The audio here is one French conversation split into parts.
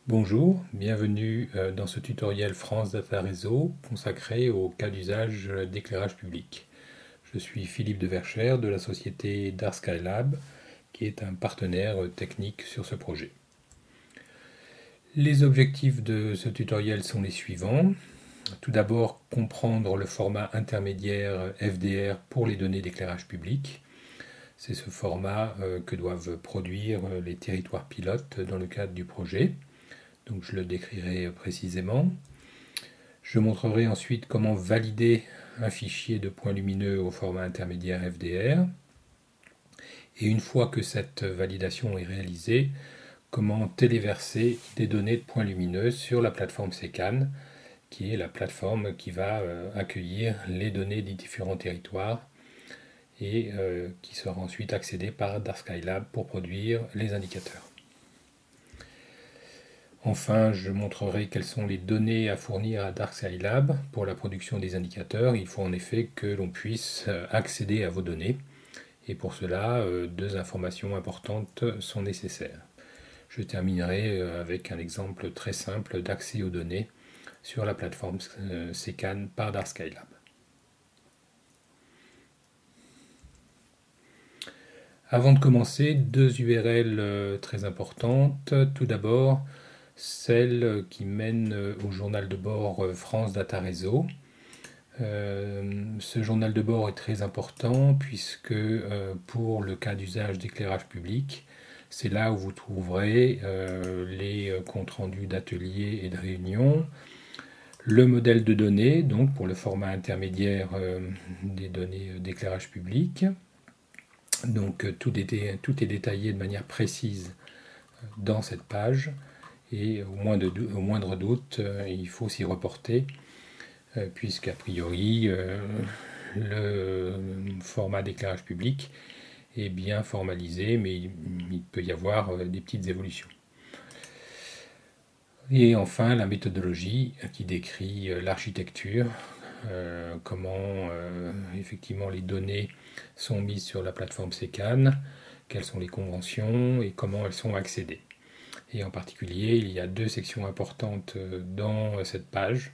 Bonjour, bienvenue dans ce tutoriel France Data Réseau consacré au cas d'usage d'éclairage public. Je suis Philippe de Verchères de la société Dark Skylab qui est un partenaire technique sur ce projet. Les objectifs de ce tutoriel sont les suivants. Tout d'abord, comprendre le format intermédiaire FDR pour les données d'éclairage public. C'est ce format que doivent produire les territoires pilotes dans le cadre du projet. Donc je le décrirai précisément. Je montrerai ensuite comment valider un fichier de points lumineux au format intermédiaire FDR. Et une fois que cette validation est réalisée, comment téléverser des données de points lumineux sur la plateforme SECAN, qui est la plateforme qui va accueillir les données des différents territoires et qui sera ensuite accédée par Dark Skylab pour produire les indicateurs. Enfin, je montrerai quelles sont les données à fournir à Dark Skylab pour la production des indicateurs. Il faut en effet que l'on puisse accéder à vos données. Et pour cela, deux informations importantes sont nécessaires. Je terminerai avec un exemple très simple d'accès aux données sur la plateforme SECAN par Dark Skylab. Avant de commencer, deux URL très importantes. Tout d'abord, celle qui mène au journal de bord France Data Réseau. Ce journal de bord est très important puisque pour le cas d'usage d'éclairage public, c'est là où vous trouverez les comptes rendus d'ateliers et de réunions, le modèle de données, donc pour le format intermédiaire des données d'éclairage public. Donc tout est détaillé de manière précise dans cette page. Et au moindre doute, il faut s'y reporter, puisqu'a priori, le format d'éclairage public est bien formalisé, mais il peut y avoir des petites évolutions. Et enfin, la méthodologie qui décrit l'architecture, comment effectivement les données sont mises sur la plateforme SECAN, quelles sont les conventions et comment elles sont accédées. Et en particulier, il y a deux sections importantes dans cette page.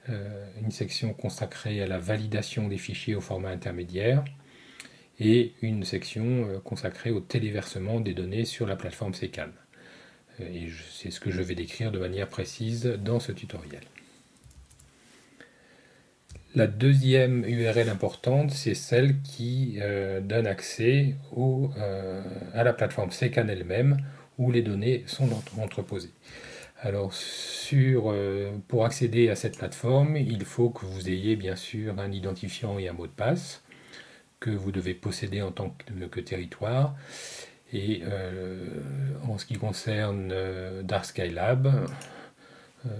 Une section consacrée à la validation des fichiers au format intermédiaire et une section consacrée au téléversement des données sur la plateforme SECAN. Et c'est ce que je vais décrire de manière précise dans ce tutoriel. La deuxième URL importante, c'est celle qui donne accès à la plateforme SECAN elle-même, où les données sont entreposées. Alors, pour accéder à cette plateforme, il faut que vous ayez bien sûr un identifiant et un mot de passe que vous devez posséder en tant que territoire. Et en ce qui concerne Dark Skylab,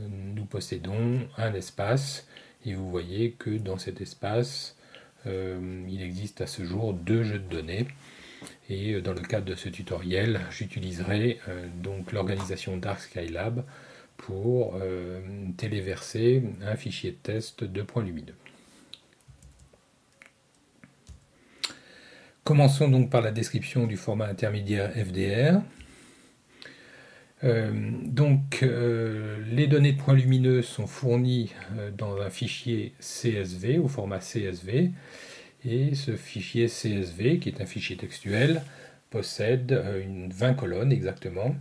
nous possédons un espace et vous voyez que dans cet espace, il existe à ce jour deux jeux de données. Et dans le cadre de ce tutoriel, j'utiliserai donc l'organisation Dark Skylab pour téléverser un fichier de test de points lumineux. Commençons donc par la description du format intermédiaire FDR. Les données de points lumineux sont fournies dans un fichier CSV, au format CSV, et ce fichier CSV, qui est un fichier textuel, possède 20 colonnes exactement,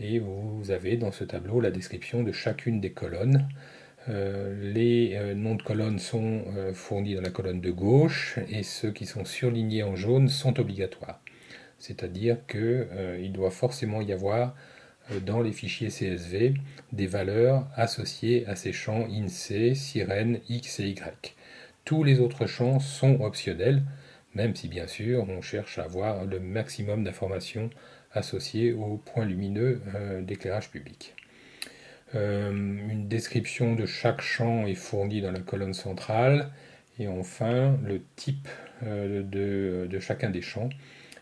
et vous avez dans ce tableau la description de chacune des colonnes. Les noms de colonnes sont fournis dans la colonne de gauche, et ceux qui sont surlignés en jaune sont obligatoires. C'est-à-dire qu'il doit forcément y avoir dans les fichiers CSV des valeurs associées à ces champs INSEE, sirène, X et Y. Tous les autres champs sont optionnels, même si bien sûr on cherche à avoir le maximum d'informations associées aux points lumineux d'éclairage public. Une description de chaque champ est fournie dans la colonne centrale, et enfin le type de chacun des champs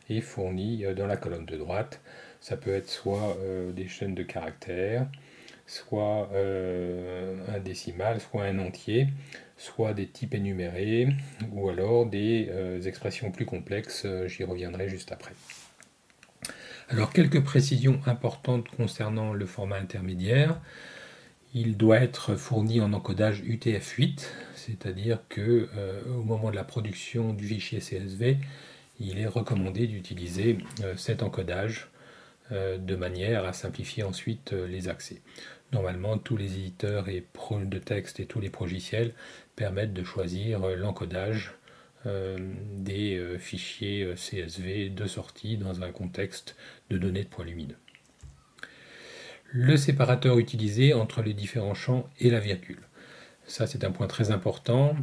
est fourni dans la colonne de droite. Ça peut être soit des chaînes de caractères, soit un décimal, soit un entier, soit des types énumérés, ou alors des expressions plus complexes, j'y reviendrai juste après. Alors, quelques précisions importantes concernant le format intermédiaire. Il doit être fourni en encodage UTF-8, c'est-à-dire que au moment de la production du fichier CSV, il est recommandé d'utiliser cet encodage de manière à simplifier ensuite les accès. Normalement, tous les éditeurs de texte et tous les progiciels permettent de choisir l'encodage des fichiers CSV de sortie dans un contexte de données de points lumineux. Le séparateur utilisé entre les différents champs et la virgule. Ça, c'est un point très important.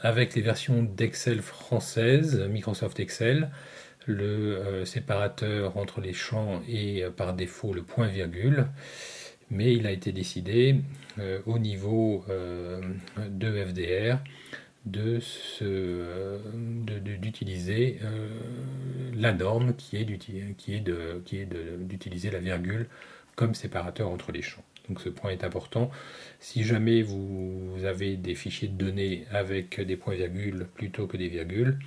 Avec les versions d'Excel françaises, Microsoft Excel, le séparateur entre les champs est par défaut le point-virgule, mais il a été décidé au niveau de FDR d'utiliser la norme qui est d'utiliser la virgule comme séparateur entre les champs. Donc ce point est important. Si jamais vous avez des fichiers de données avec des points-virgules plutôt que des virgules,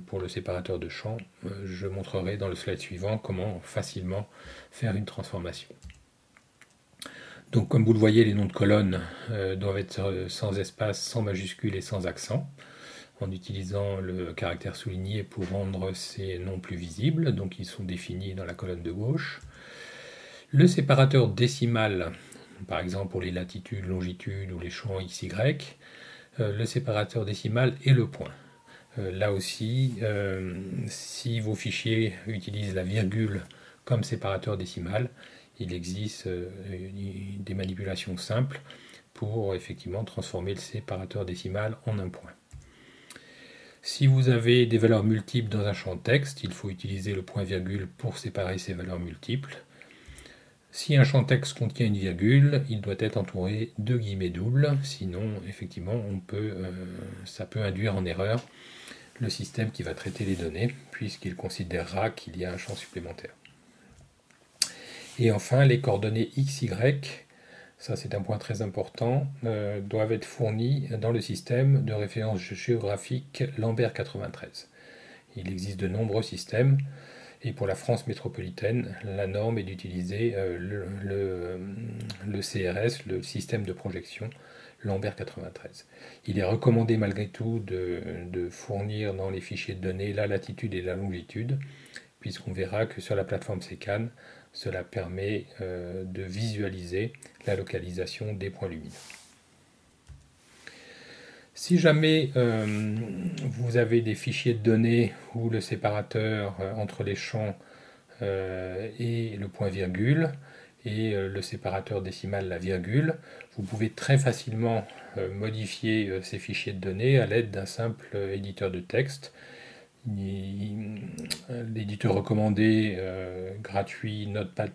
pour le séparateur de champs, je montrerai dans le slide suivant comment facilement faire une transformation. Donc comme vous le voyez, les noms de colonnes doivent être sans espace, sans majuscule et sans accent, en utilisant le caractère souligné pour rendre ces noms plus visibles. Donc ils sont définis dans la colonne de gauche. Le séparateur décimal, par exemple pour les latitudes, longitudes ou les champs XY, le séparateur décimal est le point. Là aussi, si vos fichiers utilisent la virgule comme séparateur décimal, il existe des manipulations simples pour effectivement transformer le séparateur décimal en un point. Si vous avez des valeurs multiples dans un champ de texte, il faut utiliser le point-virgule pour séparer ces valeurs multiples. Si un champ de texte contient une virgule, il doit être entouré de guillemets doubles, sinon effectivement ça peut induire en erreur le système qui va traiter les données, puisqu'il considérera qu'il y a un champ supplémentaire. Et enfin, les coordonnées XY, ça c'est un point très important, doivent être fournies dans le système de référence géographique Lambert 93. Il existe de nombreux systèmes, et pour la France métropolitaine, la norme est d'utiliser le CRS, le système de projection Lambert 93. Il est recommandé malgré tout de fournir dans les fichiers de données la latitude et la longitude, puisqu'on verra que sur la plateforme SECAN, cela permet de visualiser la localisation des points lumineux. Si jamais vous avez des fichiers de données où le séparateur entre les champs est le point-virgule et le séparateur décimal la virgule, vous pouvez très facilement modifier ces fichiers de données à l'aide d'un simple éditeur de texte. L'éditeur recommandé gratuit Notepad++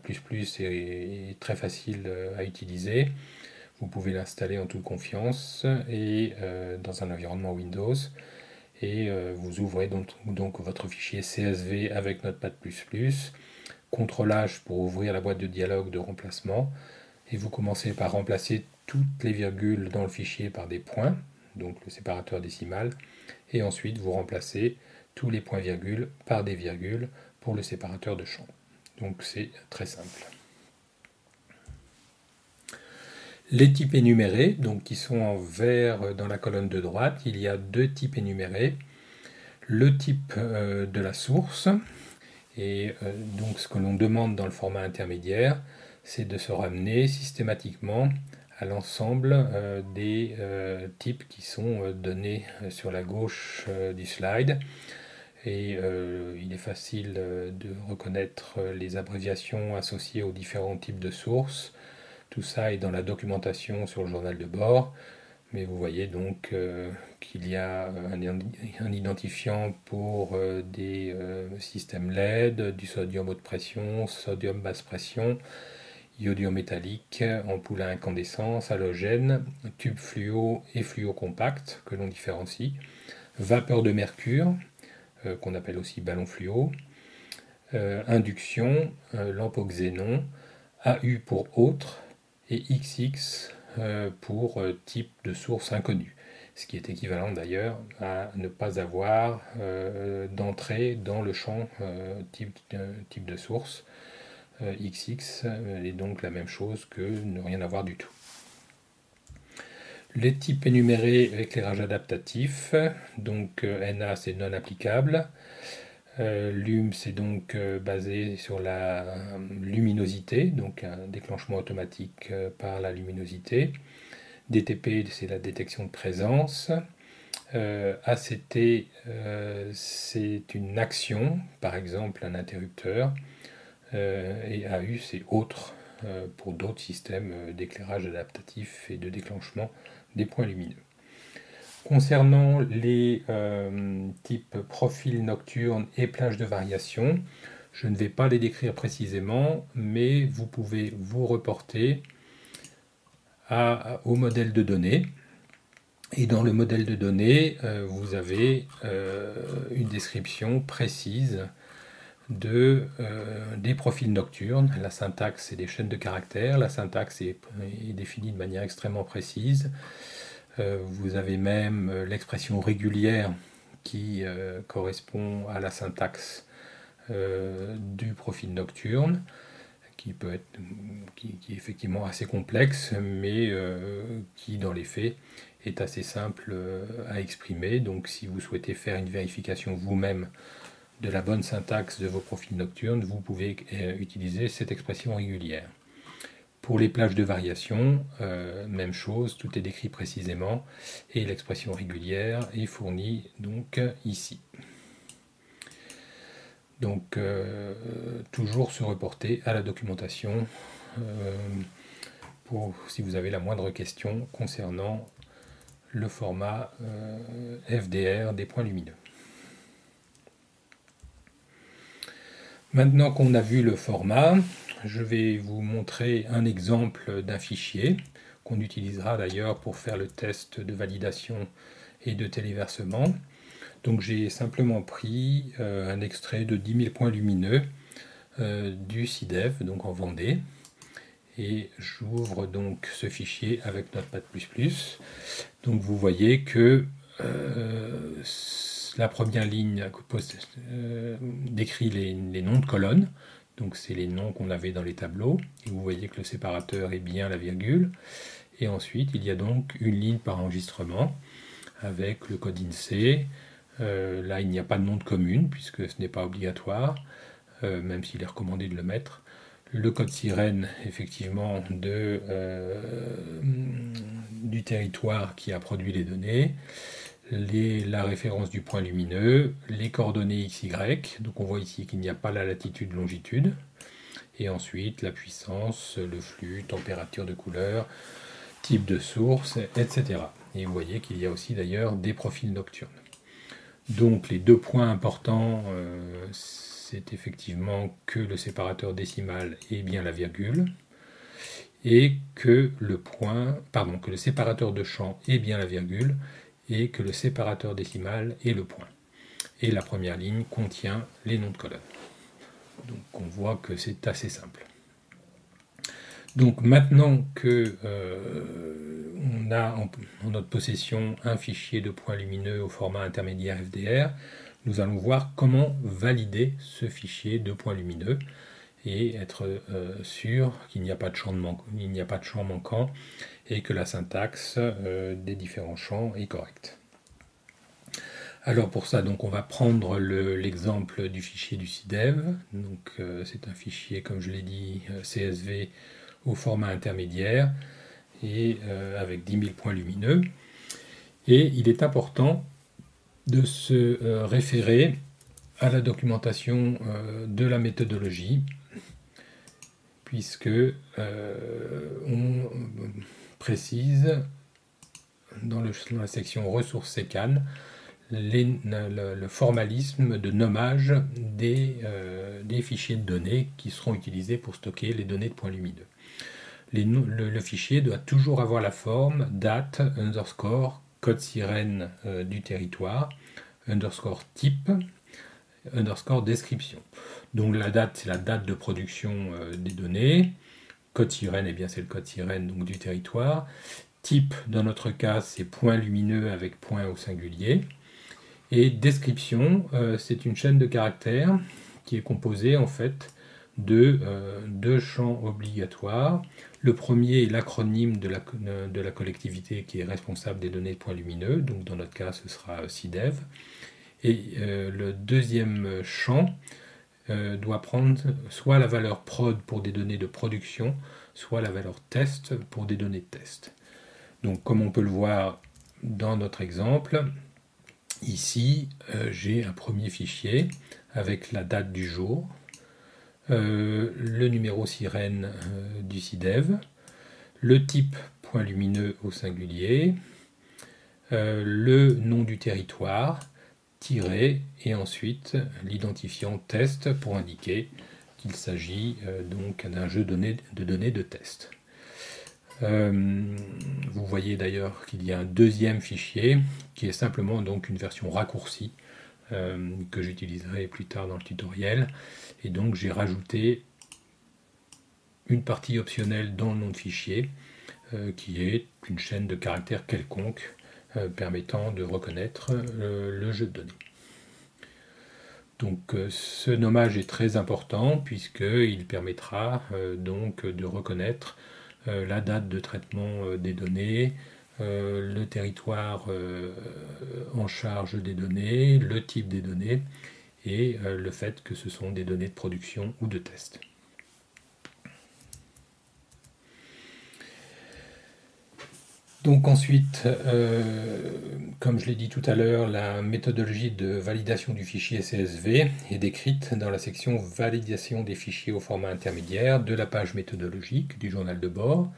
est très facile à utiliser. Vous pouvez l'installer en toute confiance et dans un environnement Windows. Et vous ouvrez donc votre fichier CSV avec Notepad++, CTRL-H pour ouvrir la boîte de dialogue de remplacement. Et vous commencez par remplacer toutes les virgules dans le fichier par des points, donc le séparateur décimal. Et ensuite, vous remplacez tous les points-virgules par des virgules pour le séparateur de champs. Donc c'est très simple. Les types énumérés, donc qui sont en vert dans la colonne de droite, il y a deux types énumérés. Le type de la source, et donc ce que l'on demande dans le format intermédiaire, c'est de se ramener systématiquement à l'ensemble des types qui sont donnés sur la gauche du slide. Et il est facile de reconnaître les abréviations associées aux différents types de sources. Tout ça est dans la documentation sur le journal de bord, mais vous voyez donc qu'il y a un identifiant pour des systèmes LED, du sodium haute pression, sodium basse pression, iodium métallique, ampoule à incandescence, halogène, tube fluo et fluo compact que l'on différencie, vapeur de mercure, qu'on appelle aussi ballon fluo, induction, lampe au xénon, AU pour autre, et XX pour type de source inconnue. ce qui est équivalent d'ailleurs à ne pas avoir d'entrée dans le champ type de source XX, est donc la même chose que ne rien avoir du tout. Les types énumérés, éclairage adaptatif, donc NA c'est non applicable, LUM c'est donc basé sur la luminosité, donc un déclenchement automatique par la luminosité. DTP c'est la détection de présence. ACT c'est une action, par exemple un interrupteur, et AU c'est autre pour d'autres systèmes d'éclairage adaptatif et de déclenchement des points lumineux. Concernant les types profil nocturne et plage de variation, je ne vais pas les décrire précisément, mais vous pouvez vous reporter au modèle de données. Et dans le modèle de données, vous avez une description précise des profils nocturnes. La syntaxe, c'est des chaînes de caractères. La syntaxe est définie de manière extrêmement précise. Vous avez même l'expression régulière qui correspond à la syntaxe du profil nocturne, qui est effectivement assez complexe, mais qui dans les faits est assez simple à exprimer. Donc si vous souhaitez faire une vérification vous-même de la bonne syntaxe de vos profils nocturnes, vous pouvez utiliser cette expression régulière. Pour les plages de variation, même chose, tout est décrit précisément et l'expression régulière est fournie donc ici. Donc toujours se reporter à la documentation si vous avez la moindre question concernant le format FDR des points lumineux. Maintenant qu'on a vu le format, je vais vous montrer un exemple d'un fichier qu'on utilisera d'ailleurs pour faire le test de validation et de téléversement. Donc j'ai simplement pris un extrait de 10 000 points lumineux du CIDEV, donc en Vendée, et j'ouvre donc ce fichier avec Notepad++. Donc vous voyez que la première ligne décrit les noms de colonnes, donc c'est les noms qu'on avait dans les tableaux, et vous voyez que le séparateur est bien la virgule, et ensuite il y a donc une ligne par enregistrement avec le code INSEE. Là il n'y a pas de nom de commune puisque ce n'est pas obligatoire, même s'il est recommandé de le mettre. Le code sirène effectivement du territoire qui a produit les données, la référence du point lumineux, les coordonnées XY, donc on voit ici qu'il n'y a pas la latitude, longitude, et ensuite la puissance, le flux, température de couleur, type de source, etc. Et vous voyez qu'il y a aussi d'ailleurs des profils nocturnes. Donc les deux points importants, c'est effectivement que le séparateur décimal est bien la virgule, et que le séparateur de champ est bien la virgule, et que le séparateur décimal est le point. Et la première ligne contient les noms de colonnes. Donc on voit que c'est assez simple. Donc maintenant que on a en notre possession un fichier de points lumineux au format intermédiaire FDR, nous allons voir comment valider ce fichier de points lumineux et être sûr qu'il n'y a pas de champ manquant et que la syntaxe des différents champs est correcte. Alors pour ça, donc, on va prendre l'exemple du fichier du CIDEV. Donc c'est un fichier, comme je l'ai dit, CSV au format intermédiaire et avec 10 000 points lumineux. Et il est important de se référer à la documentation de la méthodologie, puisque on précise dans la section ressources SECAN le formalisme de nommage des fichiers de données qui seront utilisés pour stocker les données de points lumineux. Le fichier doit toujours avoir la forme date underscore code sirène du territoire underscore type underscore description. Donc la date, c'est la date de production des données. Code sirène, eh bien c'est le code sirène donc, du territoire. Type, dans notre cas, c'est point lumineux avec point au singulier. Et description, c'est une chaîne de caractères qui est composée en fait de deux champs obligatoires. Le premier est l'acronyme de la collectivité qui est responsable des données de points lumineux, donc dans notre cas ce sera SIDEV. Et le deuxième champ doit prendre soit la valeur prod pour des données de production, soit la valeur test pour des données de test. Donc comme on peut le voir dans notre exemple, ici j'ai un premier fichier avec la date du jour, le numéro sirène du SIDEV, le type point lumineux au singulier, le nom du territoire, tiré, et ensuite l'identifiant test pour indiquer qu'il s'agit donc d'un jeu de données de test. Vous voyez d'ailleurs qu'il y a un deuxième fichier qui est simplement donc une version raccourcie que j'utiliserai plus tard dans le tutoriel, et donc j'ai rajouté une partie optionnelle dans le nom de fichier qui est une chaîne de caractères quelconque permettant de reconnaître le jeu de données. Donc ce nommage est très important puisqu'il permettra donc de reconnaître la date de traitement des données, le territoire en charge des données, le type des données et le fait que ce sont des données de production ou de test. Donc ensuite, comme je l'ai dit tout à l'heure, la méthodologie de validation du fichier CSV est décrite dans la section validation des fichiers au format intermédiaire de la page méthodologique du journal de bord.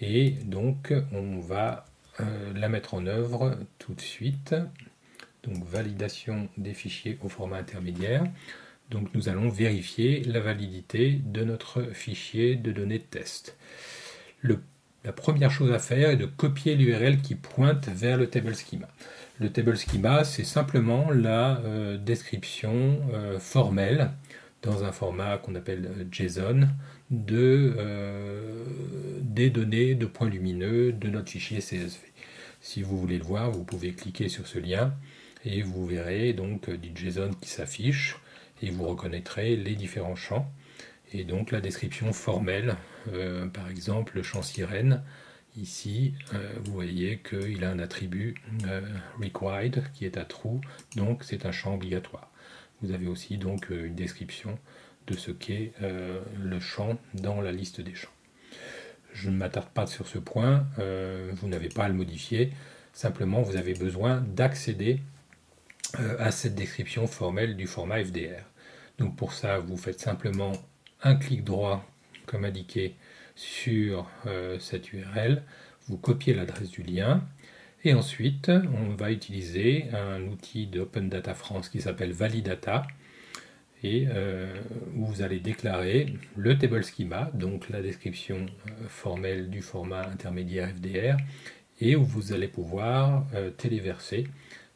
Et donc on va la mettre en œuvre tout de suite. Donc validation des fichiers au format intermédiaire. Donc nous allons vérifier la validité de notre fichier de données de test. La première chose à faire est de copier l'URL qui pointe vers le table schema. Le table schema, c'est simplement la description formelle dans un format qu'on appelle JSON des données de points lumineux de notre fichier CSV. Si vous voulez le voir, vous pouvez cliquer sur ce lien et vous verrez donc du JSON qui s'affiche et vous reconnaîtrez les différents champs. Et donc la description formelle, par exemple le champ sirène, ici vous voyez qu'il a un attribut required qui est à true, donc c'est un champ obligatoire. Vous avez aussi donc une description de ce qu'est le champ dans la liste des champs. Je ne m'attarde pas sur ce point, vous n'avez pas à le modifier, simplement vous avez besoin d'accéder à cette description formelle du format FDR. Donc pour ça, vous faites simplement un clic droit, comme indiqué, sur cette URL, vous copiez l'adresse du lien, et ensuite on va utiliser un outil de Open Data France qui s'appelle Validata, et où vous allez déclarer le table schema, donc la description formelle du format intermédiaire FDR, et où vous allez pouvoir téléverser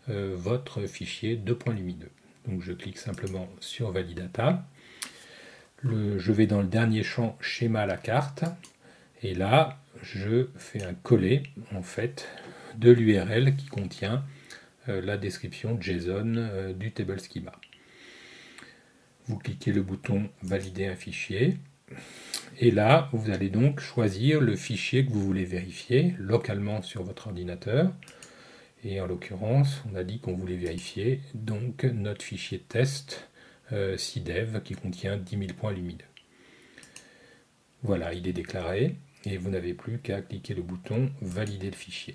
votre fichier de points lumineux. Donc je clique simplement sur Validata. Je vais dans le dernier champ schéma à la carte et là je fais un coller en fait de l'URL qui contient la description JSON du table schema. Vous cliquez le bouton valider un fichier et là vous allez donc choisir le fichier que vous voulez vérifier localement sur votre ordinateur. Et en l'occurrence, on a dit qu'on voulait vérifier donc notre fichier test SIDEV qui contient 10 000 points lumineux. Voilà, il est déclaré et vous n'avez plus qu'à cliquer le bouton valider le fichier.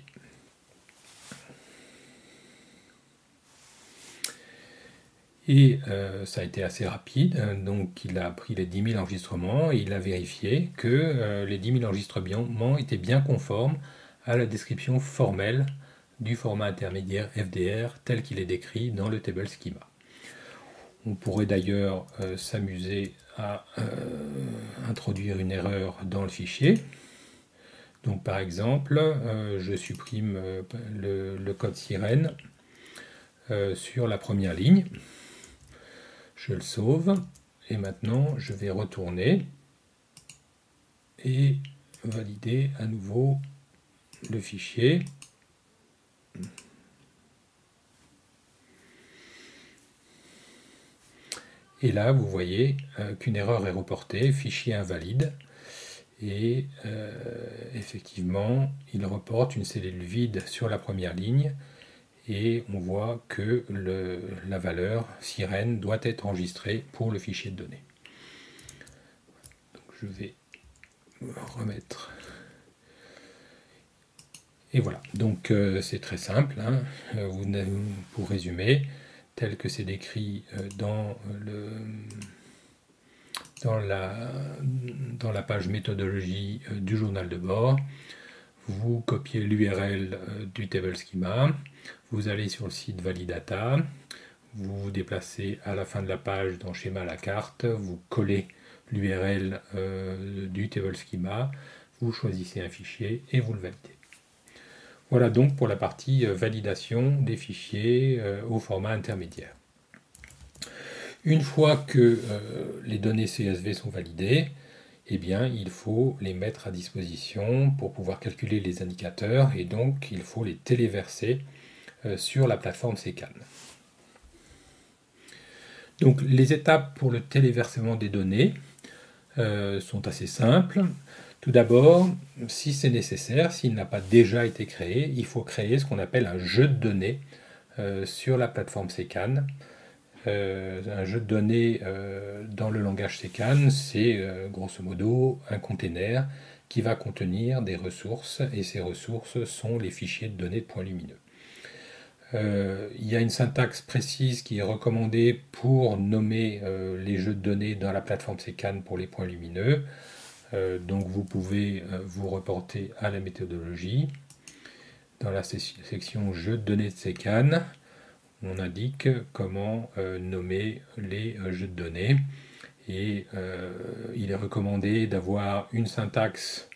Et ça a été assez rapide, donc il a pris les 10 000 enregistrements et il a vérifié que les 10 000 enregistrements étaient bien conformes à la description formelle du format intermédiaire FDR tel qu'il est décrit dans le table schema. On pourrait d'ailleurs s'amuser à introduire une erreur dans le fichier. Donc par exemple, je supprime le code sirène sur la première ligne. Je le sauve et maintenant je vais retourner et valider à nouveau le fichier. Et là, vous voyez qu'une erreur est reportée, fichier invalide. Et effectivement, il reporte une cellule vide sur la première ligne. Et on voit que la valeur sirène doit être enregistrée pour le fichier de données. Donc je vais remettre. Et voilà, donc c'est très simple, hein. Pour résumer, tel que c'est décrit dans la page méthodologie du journal de bord, vous copiez l'URL du table schema, vous allez sur le site Validata, vous vous déplacez à la fin de la page dans schéma à la carte, vous collez l'URL du table schema, vous choisissez un fichier et vous le validez. Voilà donc pour la partie validation des fichiers au format intermédiaire. Une fois que les données CSV sont validées, eh bien, il faut les mettre à disposition pour pouvoir calculer les indicateurs et donc il faut les téléverser sur la plateforme SECAN. Donc les étapes pour le téléversement des données sont assez simples. Tout d'abord, si c'est nécessaire, s'il n'a pas déjà été créé, il faut créer ce qu'on appelle un jeu de données sur la plateforme SECAN. Un jeu de données dans le langage SECAN, c'est grosso modo un container qui va contenir des ressources, et ces ressources sont les fichiers de données de points lumineux. Il y a une syntaxe précise qui est recommandée pour nommer les jeux de données dans la plateforme SECAN pour les points lumineux. Donc vous pouvez vous reporter à la méthodologie. Dans la section jeux de données de SECAN, on indique comment nommer les jeux de données. Et il est recommandé d'avoir une syntaxe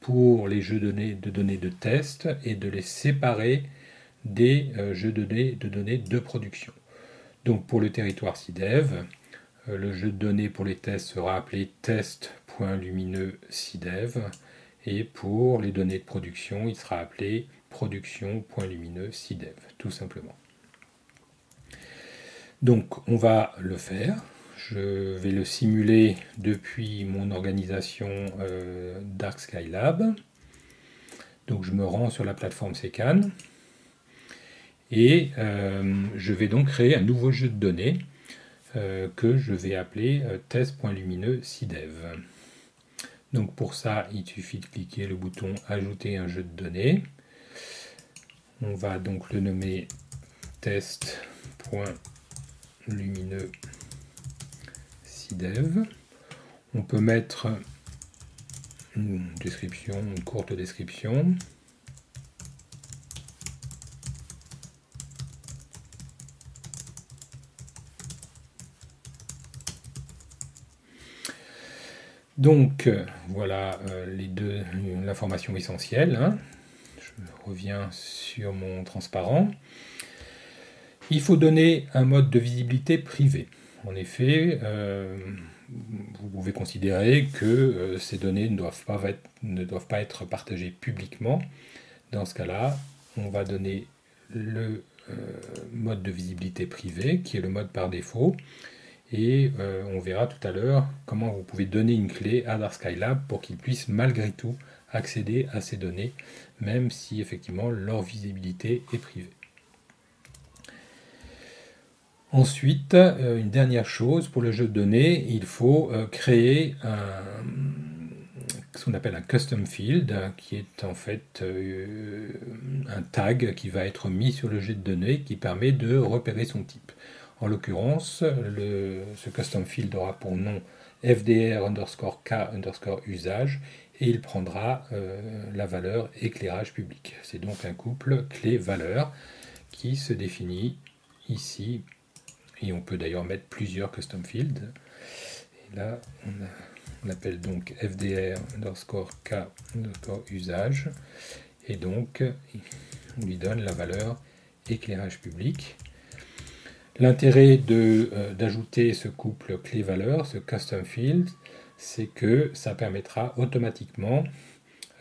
pour les jeux de données de test et de les séparer des jeux de données de production. Donc pour le territoire CIDEV, le jeu de données pour les tests sera appelé test.lumineux CIDEV et pour les données de production, il sera appelé production.lumineux CIDEV, tout simplement. Donc on va le faire. Je vais le simuler depuis mon organisation Dark Sky Lab. Donc je me rends sur la plateforme SECAN et je vais donc créer un nouveau jeu de données que je vais appeler test.lumineux CIDEV. Donc pour ça, il suffit de cliquer le bouton Ajouter un jeu de données. On va donc le nommer test.lumineux CIDEV. On peut mettre une description, une courte description. Donc voilà l'information essentielle. Hein. Je reviens sur mon transparent. Il faut donner un mode de visibilité privé. En effet, vous pouvez considérer que ces données ne doivent pas être partagées publiquement. Dans ce cas-là, on va donner le mode de visibilité privé, qui est le mode par défaut. Et on verra tout à l'heure comment vous pouvez donner une clé à Dark Sky Lab pour qu'ils puissent malgré tout accéder à ces données, même si effectivement leur visibilité est privée. Ensuite, une dernière chose, pour le jeu de données, il faut créer ce qu'on appelle un custom field, qui est en fait un tag qui va être mis sur le jeu de données qui permet de repérer son type. En l'occurrence, ce custom field aura pour nom fdr_k_usage et il prendra la valeur éclairage public. C'est donc un couple clé-valeur qui se définit ici. Et on peut d'ailleurs mettre plusieurs custom fields. Et là, on appelle donc fdr_k_usage. Et donc, on lui donne la valeur éclairage public. L'intérêt d'ajouter ce couple clé-valeur, ce custom field, c'est que ça permettra automatiquement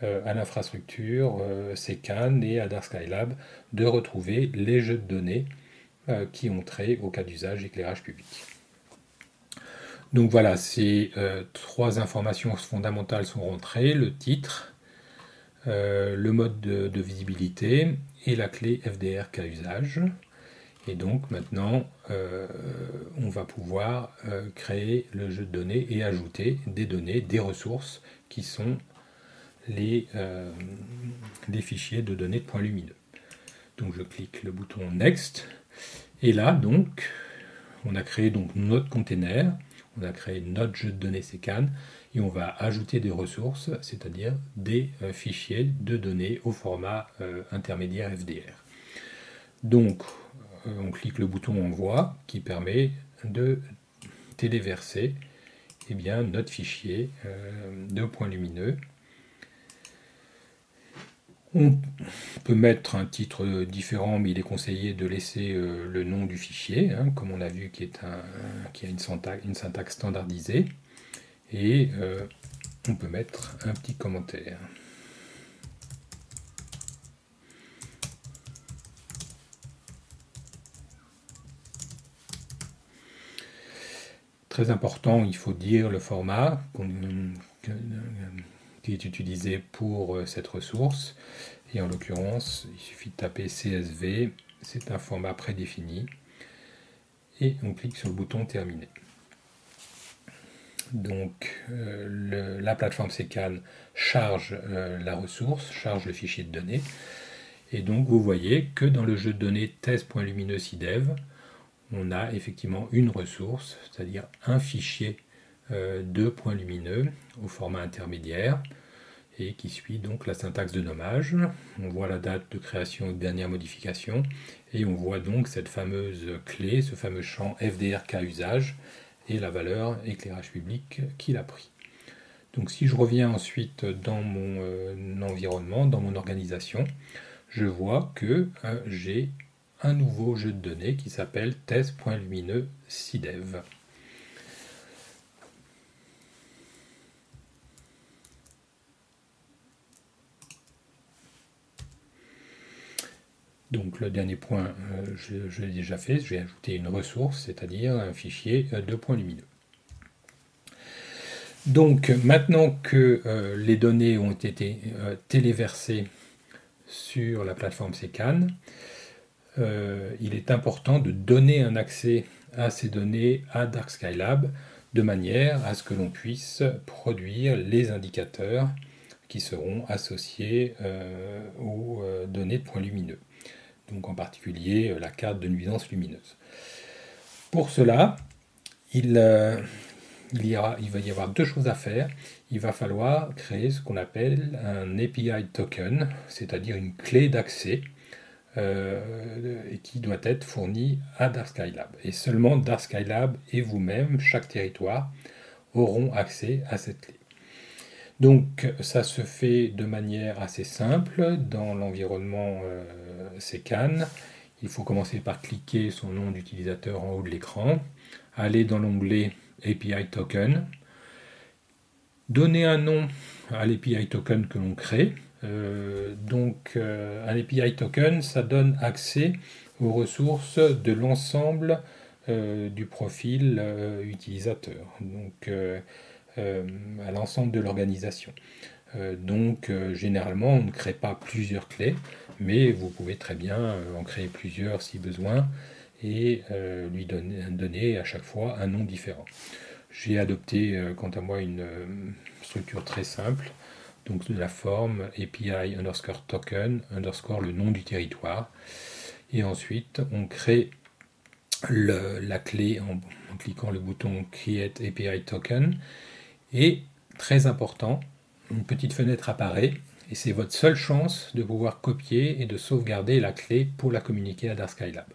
à l'infrastructure CKAN et à Dark Skylab de retrouver les jeux de données qui ont trait au cas d'usage éclairage public. Donc voilà, ces trois informations fondamentales sont rentrées, le titre, le mode de visibilité et la clé FDR cas usage. Et donc maintenant, on va pouvoir créer le jeu de données et ajouter des données, des ressources qui sont les fichiers de données de points lumineux. Donc je clique le bouton Next. Et là, donc, on a créé donc notre container, on a créé notre jeu de données CKAN, et on va ajouter des ressources, c'est-à-dire des fichiers de données au format intermédiaire FDR. Donc, on clique le bouton Envoi qui permet de téléverser notre fichier de points lumineux. On peut mettre un titre différent, mais il est conseillé de laisser le nom du fichier, comme on a vu, qui a une syntaxe standardisée. Et on peut mettre un petit commentaire. Très important, il faut dire le format qui est utilisé pour cette ressource. Et en l'occurrence, il suffit de taper CSV, c'est un format prédéfini. Et on clique sur le bouton Terminer. Donc la plateforme CKAN charge la ressource, charge le fichier de données. Et donc vous voyez que dans le jeu de données test.lumineux.cdev, on a effectivement une ressource, c'est-à-dire un fichier de points lumineux au format intermédiaire et qui suit donc la syntaxe de nommage. On voit la date de création et de dernière modification et on voit donc cette fameuse clé, ce fameux champ FDR cas usage et la valeur éclairage public qu'il a pris. Donc si je reviens ensuite dans mon environnement, dans mon organisation, je vois que j'ai un nouveau jeu de données qui s'appelle test.lumineux.cdev. Donc le dernier point, je l'ai déjà fait, je vais ajouter une ressource, c'est-à-dire un fichier de points lumineux. Donc maintenant que les données ont été téléversées sur la plateforme CKAN, il est important de donner un accès à ces données à Dark Skylab de manière à ce que l'on puisse produire les indicateurs qui seront associés aux données de points lumineux. Donc en particulier la carte de nuisance lumineuse. Pour cela, il va y avoir deux choses à faire. Il va falloir créer ce qu'on appelle un API token, c'est-à-dire une clé d'accès qui doit être fournie à Dark Skylab. Et seulement Dark Skylab et vous-même, chaque territoire, auront accès à cette clé. Donc ça se fait de manière assez simple dans l'environnement CKAN. Il faut commencer par cliquer son nom d'utilisateur en haut de l'écran, aller dans l'onglet API Token, donner un nom à l'API Token que l'on crée. Un API Token, ça donne accès aux ressources de l'ensemble du profil utilisateur. Donc à l'ensemble de l'organisation. Généralement, on ne crée pas plusieurs clés, mais vous pouvez très bien en créer plusieurs si besoin et lui donner à chaque fois un nom différent. J'ai adopté, quant à moi, une structure très simple, donc de la forme API underscore token underscore le nom du territoire. Et ensuite, on crée la clé en cliquant le bouton Create API Token. Et, très important, une petite fenêtre apparaît et c'est votre seule chance de pouvoir copier et de sauvegarder la clé pour la communiquer à Dark Skylab.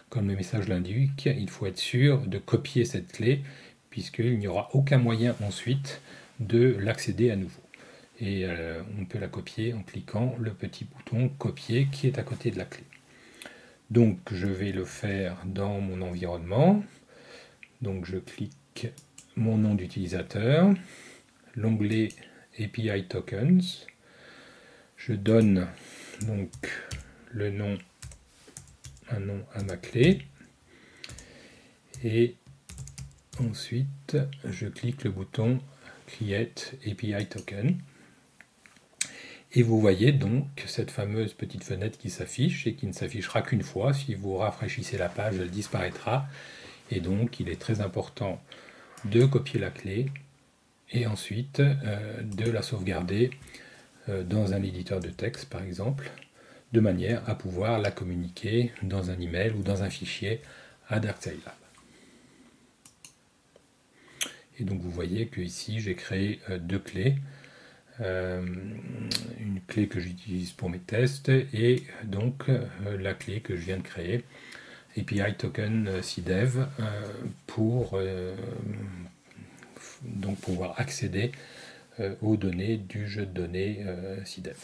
Comme le message l'indique, il faut être sûr de copier cette clé puisqu'il n'y aura aucun moyen ensuite de l'accéder à nouveau. Et on peut la copier en cliquant le petit bouton copier qui est à côté de la clé. Donc je vais le faire dans mon environnement. Donc je clique mon nom d'utilisateur, l'onglet API Tokens, Je donne donc le nom, un nom à ma clé. Et ensuite, je clique le bouton Create API Token. Et vous voyez donc cette fameuse petite fenêtre qui s'affiche et qui ne s'affichera qu'une fois. Si vous rafraîchissez la page, elle disparaîtra. Et donc, il est très important de copier la clé et ensuite de la sauvegarder dans un éditeur de texte, par exemple, de manière à pouvoir la communiquer dans un email ou dans un fichier à Dark Scilab. Et donc, vous voyez que ici, j'ai créé deux clés. Une clé que j'utilise pour mes tests et donc la clé que je viens de créer, API Token CDEV, pour donc pouvoir accéder aux données du jeu de données CDEV.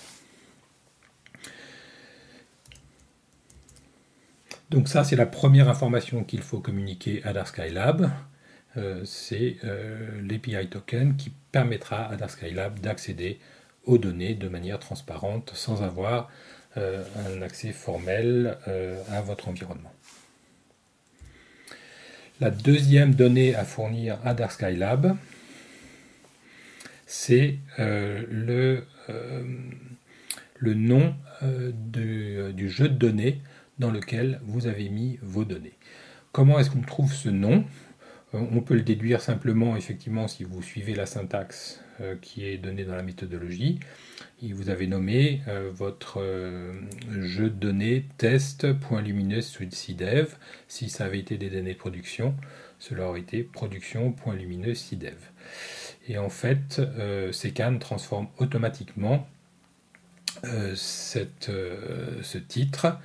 Donc ça, c'est la première information qu'il faut communiquer à Dark Scilab. C'est l'API token qui permettra à Dark Scilab d'accéder aux données de manière transparente sans avoir un accès formel à votre environnement. La deuxième donnée à fournir à Dark Scilab, c'est le nom du jeu de données dans lequel vous avez mis vos données. Comment est-ce qu'on trouve ce nom ? On peut le déduire simplement, effectivement, si vous suivez la syntaxe qui est donnée dans la méthodologie. Et vous avez nommé votre jeu de données test.lumineux.cdev. Si ça avait été des données de production, cela aurait été production.lumineux.cdev. Et en fait, CKAN transforme automatiquement ce titre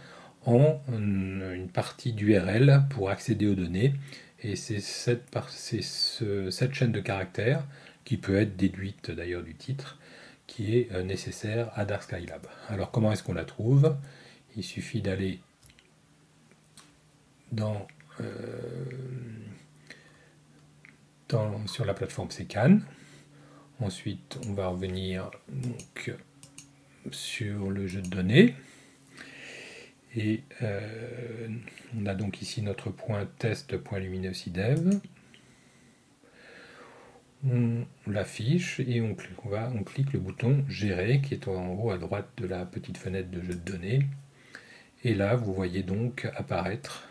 en une partie d'URL pour accéder aux données. Et c'est cette chaîne de caractères, qui peut être déduite d'ailleurs du titre, qui est nécessaire à Dark Scilab. Alors comment est-ce qu'on la trouve ? Il suffit d'aller sur la plateforme CKAN. Ensuite, on va revenir donc, sur le jeu de données. Et on a donc ici notre point test.lumineux.cdev. On l'affiche et on clique le bouton Gérer qui est en haut à droite de la petite fenêtre de jeu de données. Et là, vous voyez donc apparaître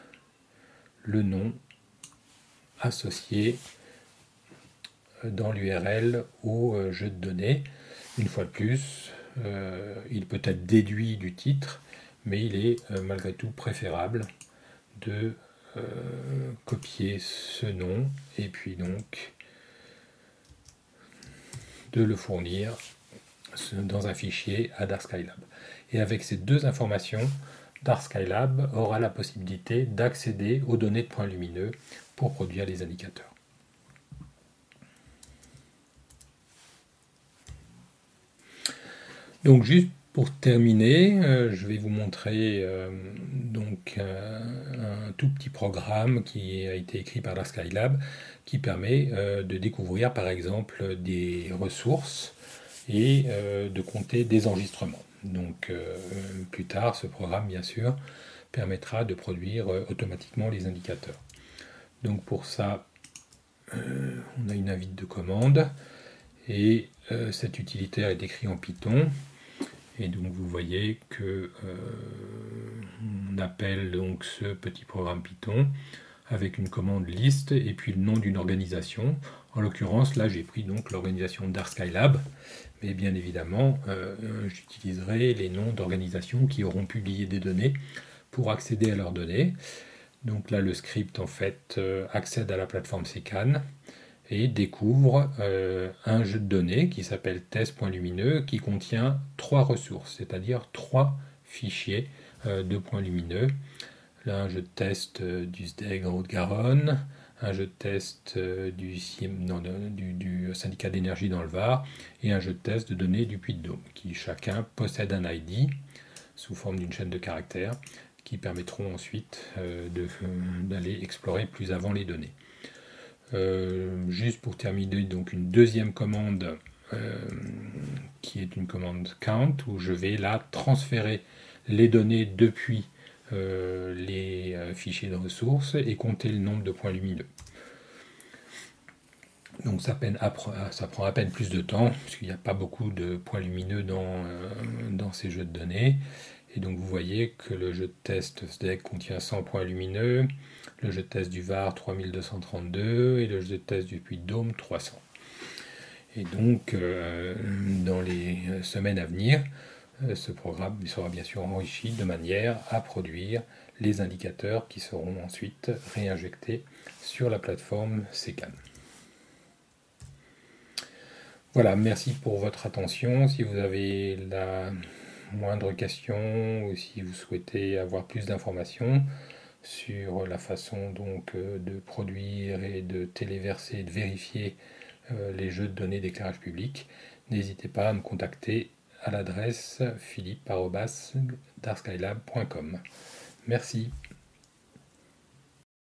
le nom associé dans l'URL au jeu de données. Une fois de plus, il peut être déduit du titre, mais il est malgré tout préférable de copier ce nom et puis donc de le fournir dans un fichier à Dark Scilab. Et avec ces deux informations, Dark Scilab aura la possibilité d'accéder aux données de points lumineux pour produire les indicateurs. Donc juste pour terminer, je vais vous montrer donc un tout petit programme qui a été écrit par Dark Scilab qui permet de découvrir par exemple des ressources et de compter des enregistrements. Donc plus tard, ce programme bien sûr permettra de produire automatiquement les indicateurs. Donc pour ça, on a une invite de commande et cet utilitaire est écrit en Python. Et donc vous voyez que on appelle donc ce petit programme Python avec une commande list et puis le nom d'une organisation. En l'occurrence, là j'ai pris donc l'organisation Dark Scilab, mais bien évidemment j'utiliserai les noms d'organisations qui auront publié des données pour accéder à leurs données. Donc là le script en fait accède à la plateforme CKAN et découvre un jeu de données qui s'appelle test.lumineux qui contient 3 ressources, c'est-à-dire 3 fichiers de points lumineux. Là, un jeu de test du SDEG en Haute-Garonne, un jeu de test du syndicat d'énergie dans le Var et un jeu de test de données du Puy-de-Dôme, qui chacun possède un ID sous forme d'une chaîne de caractères qui permettront ensuite d'aller explorer plus avant les données. Juste pour terminer, donc une deuxième commande qui est une commande count, où je vais là transférer les données depuis les fichiers de ressources et compter le nombre de points lumineux. Donc ça prend à peine plus de temps, puisqu'il n'y a pas beaucoup de points lumineux dans ces jeux de données. Et donc vous voyez que le jeu de test SDEC contient 100 points lumineux, le jeu de test du Var 3232 et le jeu de test du Puy-de-Dôme 300. Et donc dans les semaines à venir, ce programme sera bien sûr enrichi de manière à produire les indicateurs qui seront ensuite réinjectés sur la plateforme SECAN. Voilà, merci pour votre attention. Si vous avez la moindre question ou si vous souhaitez avoir plus d'informations sur la façon donc de produire et de téléverser et de vérifier les jeux de données d'éclairage public, n'hésitez pas à me contacter à l'adresse philippe@darkskylab.com. Merci.